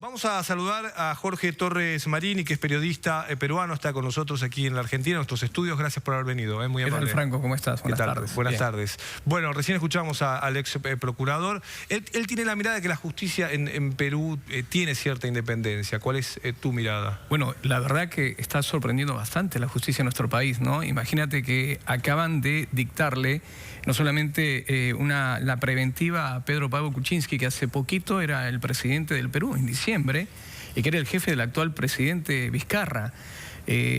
Vamos a saludar a Jorge Torres Marini, que es periodista peruano, está con nosotros aquí en la Argentina, en nuestros estudios. Gracias por haber venido, muy amable. ¿Qué tal, Franco? ¿Cómo estás? Buenas tardes. Buenas tardes. Bueno, recién escuchamos al ex procurador. Él tiene la mirada de que la justicia en Perú tiene cierta independencia. ¿Cuál es tu mirada? Bueno, la verdad que está sorprendiendo bastante la justicia en nuestro país, ¿no? Imagínate que acaban de dictarle no solamente la preventiva a Pedro Pablo Kuczynski, que hace poquito era el presidente del Perú, en diciembre, y que era el jefe del actual presidente Vizcarra.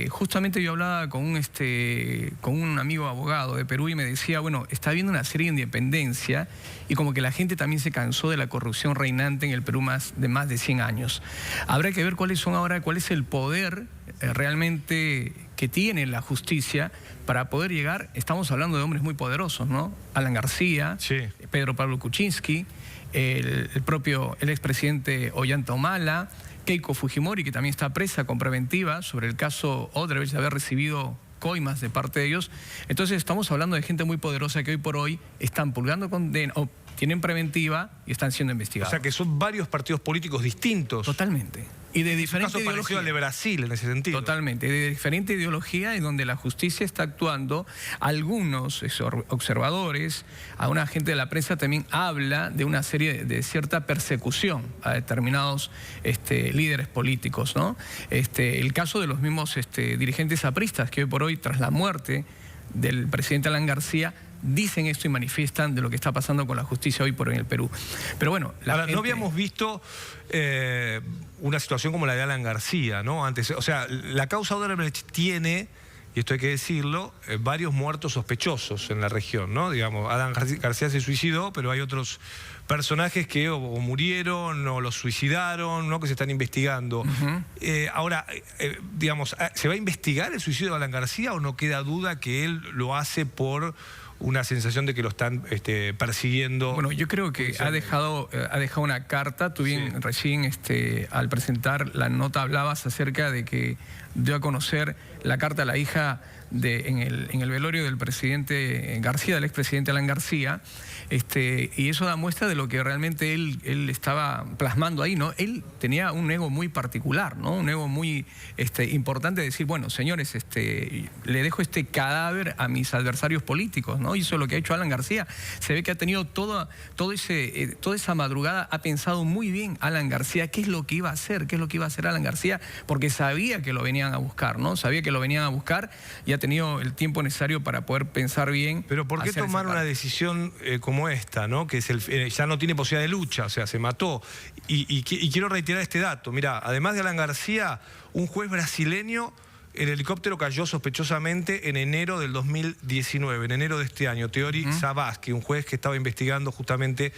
Justamente yo hablaba con un amigo abogado de Perú y me decía, bueno, está habiendo una serie de independencia y como que la gente también se cansó de la corrupción reinante en el Perú de más de 100 años. Habrá que ver cuál es el poder realmente que tiene la justicia para poder llegar. Estamos hablando de hombres muy poderosos, ¿no? Alan García, sí. Pedro Pablo Kuczynski, el expresidente Ollanta Humala, Keiko Fujimori, que también está presa con preventiva sobre el caso Odebrecht de haber recibido coimas de parte de ellos. Entonces estamos hablando de gente muy poderosa que hoy por hoy están purgando condena o tienen preventiva y están siendo investigados. O sea que son varios partidos políticos distintos. Totalmente. Y de diferente ideología. Parecido al de Brasil en ese sentido. Totalmente. De diferente ideología en donde la justicia está actuando. Algunos observadores, a una gente de la prensa también habla de una serie de cierta persecución a determinados líderes políticos, ¿no? El caso de los mismos dirigentes apristas que hoy por hoy, tras la muerte del presidente Alan García, dicen esto y manifiestan de lo que está pasando con la justicia hoy por hoy en el Perú. Pero bueno, ahora, no habíamos visto una situación como la de Alan García, ¿no? Antes, o sea, la causa Odebrecht tiene, y esto hay que decirlo, varios muertos sospechosos en la región, ¿no? Digamos, Alan García se suicidó, pero hay otros personajes que o murieron o los suicidaron, ¿no? Que se están investigando. Ahora, digamos, ¿se va a investigar el suicidio de Alan García o no queda duda que él lo hace por una sensación de que lo están persiguiendo? Bueno, yo creo que ha dejado una carta. Tú bien, sí. Recién al presentar la nota hablabas acerca de que dio a conocer la carta a la hija en el velorio del presidente García, del expresidente Alan García, y eso da muestra de lo que realmente él estaba plasmando ahí, ¿no? Él tenía un ego muy particular, ¿no? Un ego muy importante de decir, bueno, señores, le dejo este cadáver a mis adversarios políticos, ¿no? Y eso es lo que ha hecho Alan García. Se ve que ha tenido toda esa madrugada, ha pensado muy bien Alan García qué es lo que iba a hacer, Alan García, porque sabía que lo venían a buscar, ¿no? Sabía que lo venían a buscar y ha tenido el tiempo necesario para poder pensar bien. Pero ¿por qué tomar una decisión como esta, ¿no? Que es ya no tiene posibilidad de lucha, o sea, se mató. Y quiero reiterar este dato. Mira, además de Alan García, un juez brasileño, el helicóptero cayó sospechosamente en enero del 2019, en enero de este año. Teori Zavascki, un juez que estaba investigando justamente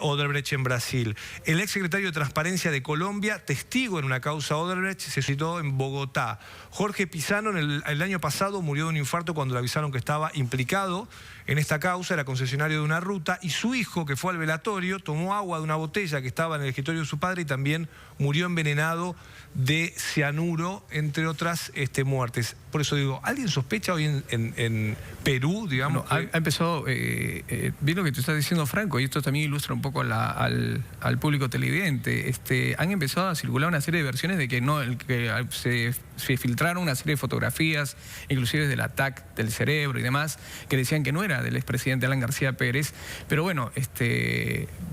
Odebrecht en Brasil. El exsecretario de Transparencia de Colombia, testigo en una causa Odebrecht, se citó en Bogotá. Jorge Pisano el año pasado murió de un infarto cuando le avisaron que estaba implicado en esta causa, era concesionario de una ruta, y su hijo, que fue al velatorio, tomó agua de una botella que estaba en el escritorio de su padre y también murió envenenado de cianuro, entre otras muertes. Por eso digo, ¿alguien sospecha hoy en Perú, digamos? Bueno, ha empezado, vi lo que te estás diciendo, Franco, y esto también ilustra un poco al público televidente. Han empezado a circular una serie de versiones de que se filtraron una serie de fotografías, inclusive del ataque del cerebro y demás, que decían que no era del expresidente Alan García Pérez. Pero bueno,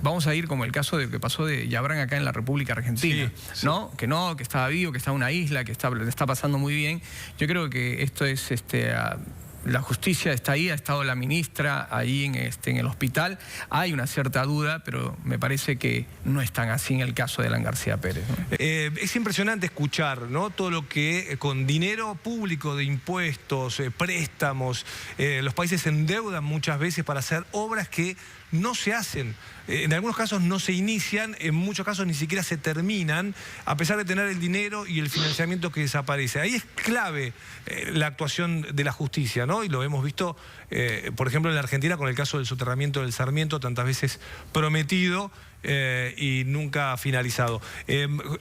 vamos a ir como el caso de que pasó de Yabran acá en la República Argentina, sí, ¿no? Sí. Que estaba vivo, que estaba en una isla, que le está pasando muy bien. Yo creo que esto es la justicia está ahí, ha estado la ministra ahí en el hospital. Hay una cierta duda, pero me parece que no es tan así en el caso de Alan García Pérez, ¿no? Es impresionante escuchar, ¿no? Todo lo que con dinero público de impuestos, préstamos, los países se endeudan muchas veces para hacer obras que no se hacen. En algunos casos no se inician, en muchos casos ni siquiera se terminan, a pesar de tener el dinero y el financiamiento que desaparece. Ahí es clave la actuación de la justicia, ¿no? Y lo hemos visto, por ejemplo, en la Argentina con el caso del soterramiento del Sarmiento, tantas veces prometido, y nunca finalizado.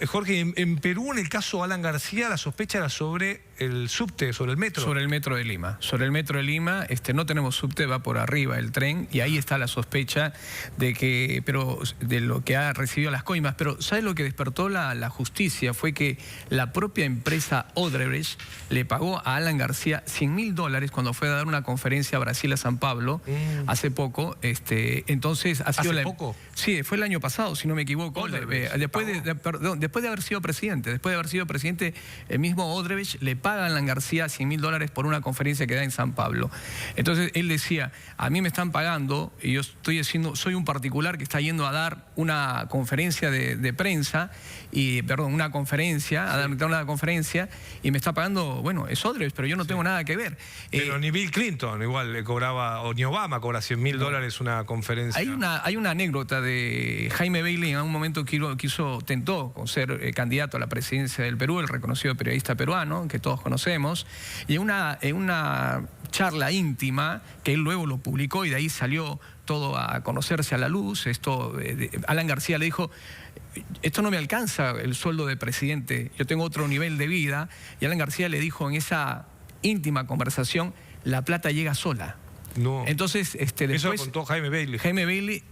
Jorge, en Perú, en el caso Alan García, la sospecha era sobre el subte, sobre el metro. Sobre el metro de Lima. Sobre el metro de Lima, no tenemos subte, va por arriba el tren, y ahí está la sospecha de lo que ha recibido las coimas. Pero ¿sabes lo que despertó la justicia? Fue que la propia empresa Odebrecht le pagó a Alan García $100.000 cuando fue a dar una conferencia a Brasil, a San Pablo, hace poco. Entonces ha sido ¿Hace poco? Sí, fue el año pasado, si no me equivoco. Después de haber sido presidente, el mismo Odebrecht le paga a Alan García $100.000 por una conferencia que da en San Pablo. Entonces él decía, a mí me están pagando y yo soy un particular que está yendo a dar una conferencia de prensa, una conferencia, a dar una conferencia, y me está pagando, bueno, es Odebrecht, pero yo no tengo nada que ver. Pero ni Bill Clinton igual le cobraba, o ni Obama cobra $100.000 una conferencia. Hay una anécdota de Jaime Bailey. En un momento tentó ser candidato a la presidencia del Perú, el reconocido periodista peruano que todos conocemos, y en una charla íntima que él luego lo publicó y de ahí salió todo a conocerse a la luz, Alan García le dijo: esto no me alcanza el sueldo de presidente, yo tengo otro nivel de vida. Y Alan García le dijo en esa íntima conversación: la plata llega sola. No. Entonces, después, eso lo contó Jaime Bailey. Jaime Bailey,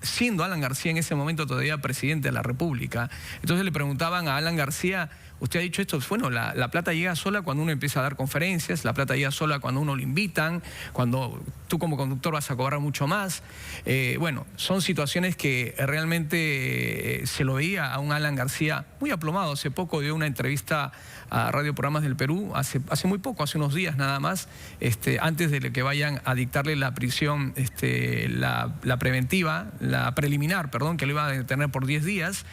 siendo Alan García en ese momento todavía presidente de la República. Entonces le preguntaban a Alan García: usted ha dicho esto. Bueno, la plata llega sola cuando uno empieza a dar conferencias, la plata llega sola cuando uno lo invitan, cuando tú como conductor vas a cobrar mucho más. Bueno, son situaciones que realmente se lo veía a un Alan García muy aplomado. Hace poco dio una entrevista a Radio Programas del Perú, hace muy poco, hace unos días nada más, antes de que vayan a dictarle la prisión, la preventiva, la preliminar, perdón, que lo iba a detener por 10 días,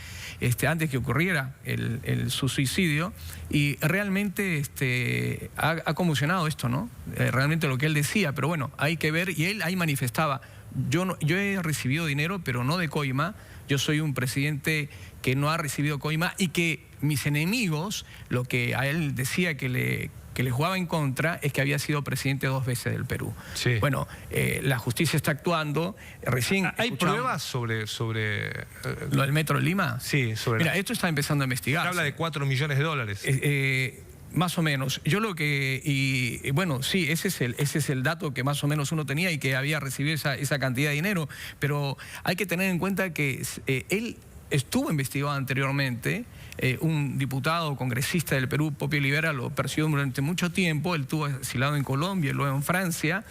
antes que ocurriera su suicidio. Y realmente ha conmocionado esto, ¿no? Realmente lo que él decía, pero bueno, hay que ver, y él ahí manifestaba: yo he recibido dinero, pero no de coima. Yo soy un presidente que no ha recibido coima, y que mis enemigos, lo que a él decía que le jugaba en contra, es que había sido presidente 2 veces del Perú. Sí. Bueno, la justicia está actuando. Recién ¿Hay pruebas sobre lo del Metro de Lima? Sí, Mira, esto está empezando a investigar. Habla de $4 millones. Más o menos. Yo lo que... bueno, sí, ese es el dato que más o menos uno tenía, y que había recibido esa cantidad de dinero. Pero hay que tener en cuenta que él estuvo investigado anteriormente. Un diputado congresista del Perú, Popio Olivera, lo persiguió durante mucho tiempo. Él estuvo asilado en Colombia, luego en Francia.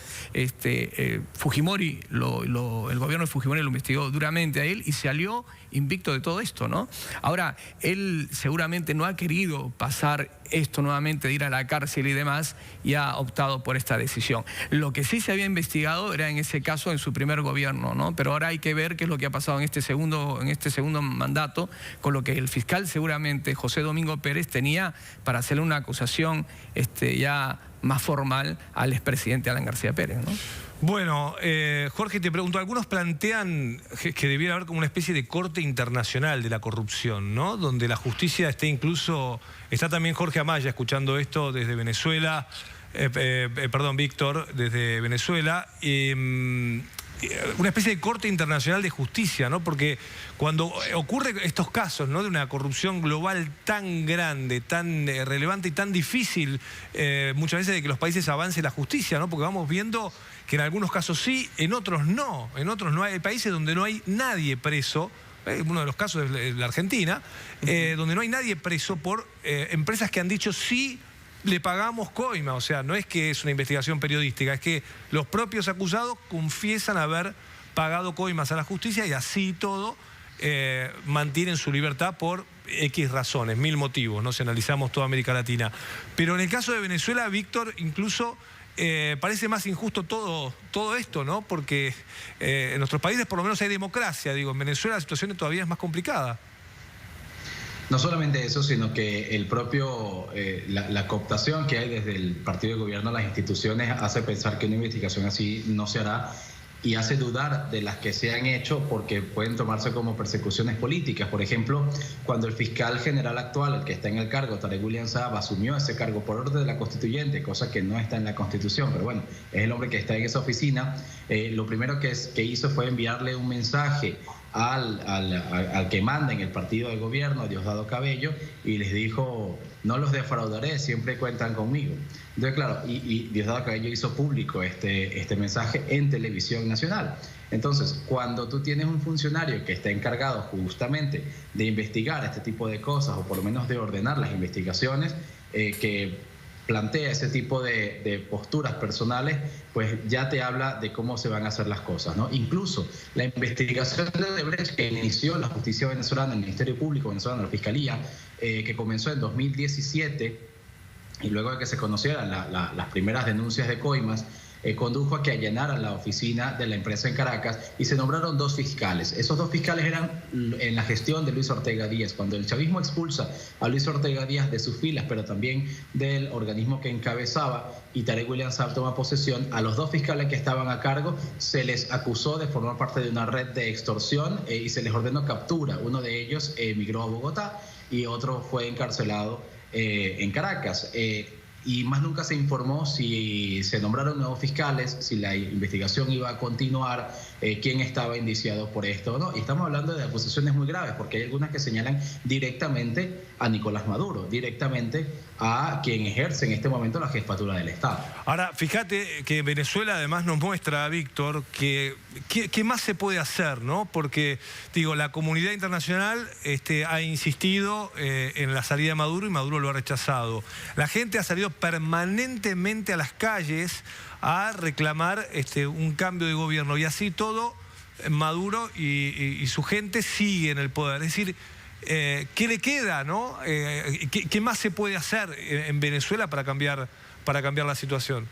Fujimori, el gobierno de Fujimori lo investigó duramente a él y salió invicto de todo esto, ¿no? Ahora, él seguramente no ha querido pasar esto nuevamente, de ir a la cárcel y demás, y ha optado por esta decisión. Lo que sí se había investigado era en ese caso en su primer gobierno, ¿no? Pero ahora hay que ver qué es lo que ha pasado en este segundo mandato, con lo que el fiscal seguramente, José Domingo Pérez, tenía para hacerle una acusación ya más formal al expresidente Alan García Pérez, ¿no? Bueno, Jorge, te pregunto, algunos plantean que debiera haber como una especie de corte internacional de la corrupción, ¿no? Donde la justicia esté incluso... Está también Jorge Amaya escuchando esto desde Venezuela, perdón, Víctor, desde Venezuela. Una especie de corte internacional de justicia, ¿no? Porque cuando ocurren estos casos, ¿no?, de una corrupción global tan grande, tan relevante y tan difícil, muchas veces de que los países avance la justicia, ¿no? Porque vamos viendo que en algunos casos sí, en otros no. En otros no hay países donde no hay nadie preso. Uno de los casos es la Argentina, donde no hay nadie preso por empresas que han dicho sí, le pagamos coima. O sea, no es que es una investigación periodística, es que los propios acusados confiesan haber pagado coimas a la justicia, y así todo mantienen su libertad por X razones, 1000 motivos, ¿no? Si analizamos toda América Latina. Pero en el caso de Venezuela, Víctor, incluso parece más injusto todo esto, ¿no? Porque en nuestros países por lo menos hay democracia. Digo, en Venezuela la situación todavía es más complicada. No solamente eso, sino que el propio, la cooptación que hay desde el partido de gobierno a las instituciones hace pensar que una investigación así no se hará, y hace dudar de las que se han hecho, porque pueden tomarse como persecuciones políticas. Por ejemplo, cuando el fiscal general actual, el que está en el cargo, Tarek William Saab, asumió ese cargo por orden de la constituyente, cosa que no está en la Constitución, pero bueno, es el hombre que está en esa oficina, lo primero que hizo fue enviarle un mensaje al que manda en el partido de gobierno, Diosdado Cabello, y les dijo: no los defraudaré, siempre cuentan conmigo. Entonces, claro, y Diosdado Cabello hizo público este mensaje en televisión nacional. Entonces, cuando tú tienes un funcionario que está encargado justamente de investigar este tipo de cosas, o por lo menos de ordenar las investigaciones, que plantea ese tipo de posturas personales, pues ya te habla de cómo se van a hacer las cosas, ¿no? Incluso la investigación de Odebrecht que inició la justicia venezolana, el Ministerio Público venezolano, la Fiscalía, que comenzó en 2017, y luego de que se conocieran las primeras denuncias de coimas, condujo a que allanaran la oficina de la empresa en Caracas y se nombraron 2 fiscales. Esos 2 fiscales eran en la gestión de Luis Ortega Díaz. Cuando el chavismo expulsa a Luis Ortega Díaz de sus filas, pero también del organismo que encabezaba, y Tarek William Saab toma posesión, a los 2 fiscales que estaban a cargo se les acusó de formar parte de una red de extorsión y se les ordenó captura. Uno de ellos emigró a Bogotá y otro fue encarcelado en Caracas. Y más nunca se informó si se nombraron nuevos fiscales, si la investigación iba a continuar, quién estaba indiciado por esto o no. Y estamos hablando de acusaciones muy graves, porque hay algunas que señalan directamente a Nicolás Maduro, directamente a quien ejerce en este momento la jefatura del Estado. Ahora, fíjate que Venezuela además nos muestra, Víctor, que qué más se puede hacer, ¿no? Porque, digo, la comunidad internacional ha insistido en la salida de Maduro y Maduro lo ha rechazado. La gente ha salido permanentemente a las calles a reclamar un cambio de gobierno, y así todo Maduro y su gente sigue en el poder. Es decir, ¿qué le queda, no? ¿Qué más se puede hacer en Venezuela para cambiar la situación?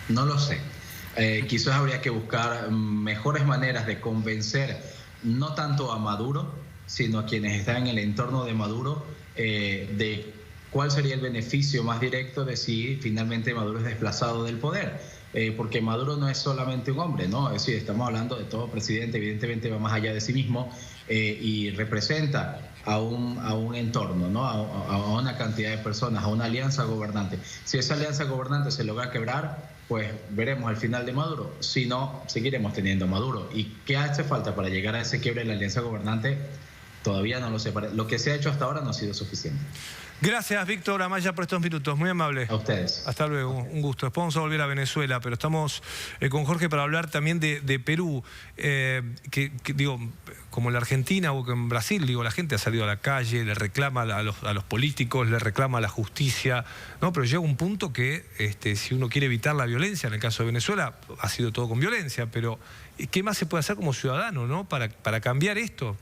No lo sé. Quizás habría que buscar mejores maneras de convencer no tanto a Maduro, sino a quienes están en el entorno de Maduro, de cuál sería el beneficio más directo de si finalmente Maduro es desplazado del poder. Porque Maduro no es solamente un hombre, ¿no? Es decir, estamos hablando de todo presidente, evidentemente va más allá de sí mismo, y representa a un entorno, ¿no? A una cantidad de personas, a una alianza gobernante. Si esa alianza gobernante se logra quebrar, pues veremos el final de Maduro. Si no, seguiremos teniendo a Maduro. ¿Y qué hace falta para llegar a ese quiebre de la alianza gobernante? Todavía no lo sé. Lo que se ha hecho hasta ahora no ha sido suficiente. Gracias, Víctor Amaya, por estos minutos. Muy amable. A ustedes. Hasta luego, un gusto. Después vamos a volver a Venezuela, pero estamos con Jorge para hablar también de Perú. Digo, como en la Argentina o en Brasil, digo, la gente ha salido a la calle, le reclama a los políticos, le reclama a la justicia, ¿no? Pero llega un punto que si uno quiere evitar la violencia, en el caso de Venezuela, ha sido todo con violencia, pero ¿qué más se puede hacer como ciudadano, ¿no? para cambiar esto?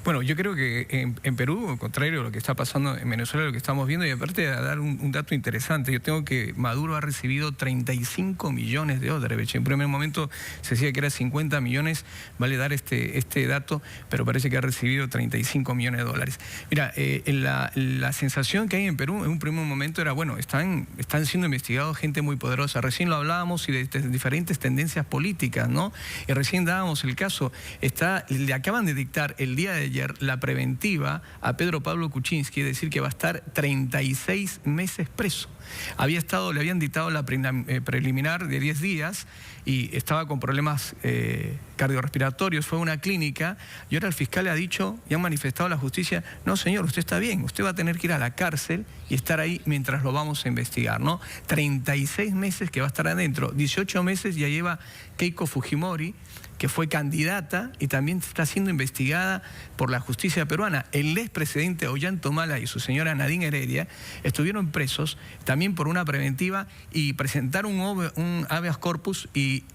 Bueno, yo creo que en Perú, al contrario de lo que está pasando en Venezuela, lo que estamos viendo, y aparte de dar un dato interesante, yo tengo que Maduro ha recibido 35 millones de dólares. En primer momento se decía que era 50 millones, vale dar este dato, pero parece que ha recibido 35 millones de dólares. Mira, la sensación que hay en Perú en un primer momento era, bueno, están siendo investigados gente muy poderosa. Recién lo hablábamos y de diferentes tendencias políticas, ¿no? Y recién dábamos el caso, le acaban de dictar el día de ayer la preventiva a Pedro Pablo Kuczynski, es decir, que va a estar 36 meses preso. Le habían dictado la preliminar de 10 días y estaba con problemas cardiorrespiratorios, fue a una clínica, y ahora el fiscal ha dicho y han manifestado a la justicia: no señor, usted está bien, usted va a tener que ir a la cárcel y estar ahí mientras lo vamos a investigar, ¿no? 36 meses que va a estar adentro, 18 meses ya lleva Keiko Fujimori, que fue candidata y también está siendo investigada por la justicia peruana. El expresidente Ollanta Humala y su señora Nadine Heredia estuvieron presos también por una preventiva y presentaron un habeas corpus, y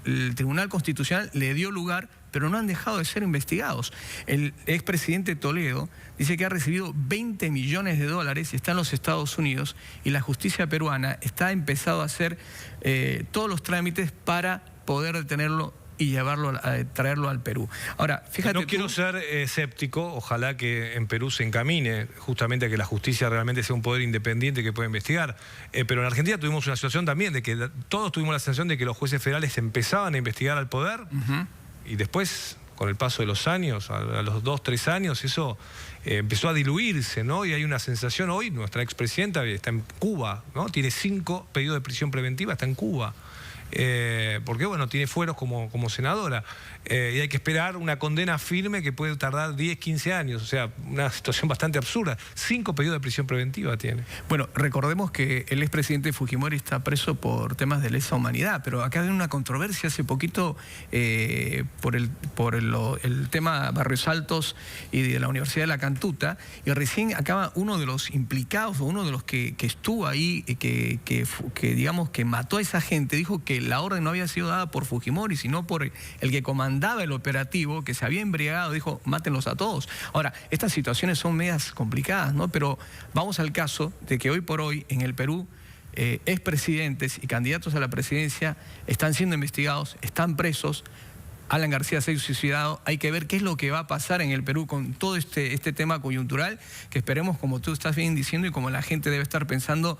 el Tribunal Constitucional le dio lugar, pero no han dejado de ser investigados. El expresidente Toledo dice que ha recibido 20 millones de dólares y está en los Estados Unidos, y la justicia peruana está empezando a hacer todos los trámites para poder detenerlo y traerlo al Perú. Ahora, fíjate. No quiero ser escéptico, ojalá que en Perú se encamine justamente a que la justicia realmente sea un poder independiente que pueda investigar. Pero en Argentina tuvimos una situación también de que todos tuvimos la sensación de que los jueces federales empezaban a investigar al poder, y después, con el paso de los años, a los 2, 3 años, eso empezó a diluirse, ¿no? Y hay una sensación hoy, nuestra expresidenta está en Cuba, ¿no? Tiene 5 pedidos de prisión preventiva, está en Cuba. porque bueno, tiene fueros como senadora, y hay que esperar una condena firme que puede tardar 10, 15 años, o sea, una situación bastante absurda. 5 pedidos de prisión preventiva tiene. Bueno, recordemos que el expresidente Fujimori está preso por temas de lesa humanidad, pero acá hay una controversia hace poquito por el tema Barrios Altos y de la Universidad de La Cantuta, y recién acaba uno de los implicados, o uno de los que estuvo ahí, que digamos que mató a esa gente, dijo que la orden no había sido dada por Fujimori, sino por el que comandaba el operativo, que se había embriagado, dijo, mátenlos a todos. Ahora, estas situaciones son medias complicadas, ¿no? Pero vamos al caso de que hoy por hoy en el Perú expresidentes y candidatos a la presidencia están siendo investigados, están presos. Alan García se ha suicidado. Hay que ver qué es lo que va a pasar en el Perú con todo este tema coyuntural, que esperemos, como tú estás bien diciendo y como la gente debe estar pensando.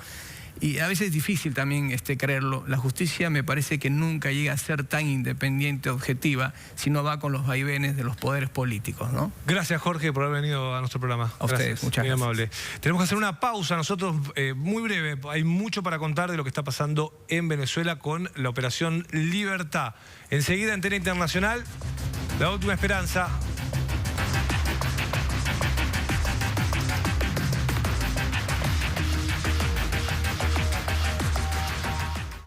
Y a veces es difícil también creerlo. La justicia me parece que nunca llega a ser tan independiente, objetiva, si no va con los vaivenes de los poderes políticos, ¿no? Gracias, Jorge, por haber venido a nuestro programa. A ustedes, gracias, muchas muy gracias. amable. Tenemos que hacer una pausa nosotros, muy breve. Hay mucho para contar de lo que está pasando en Venezuela con la Operación Libertad. Enseguida, Antena Internacional, La Última Esperanza.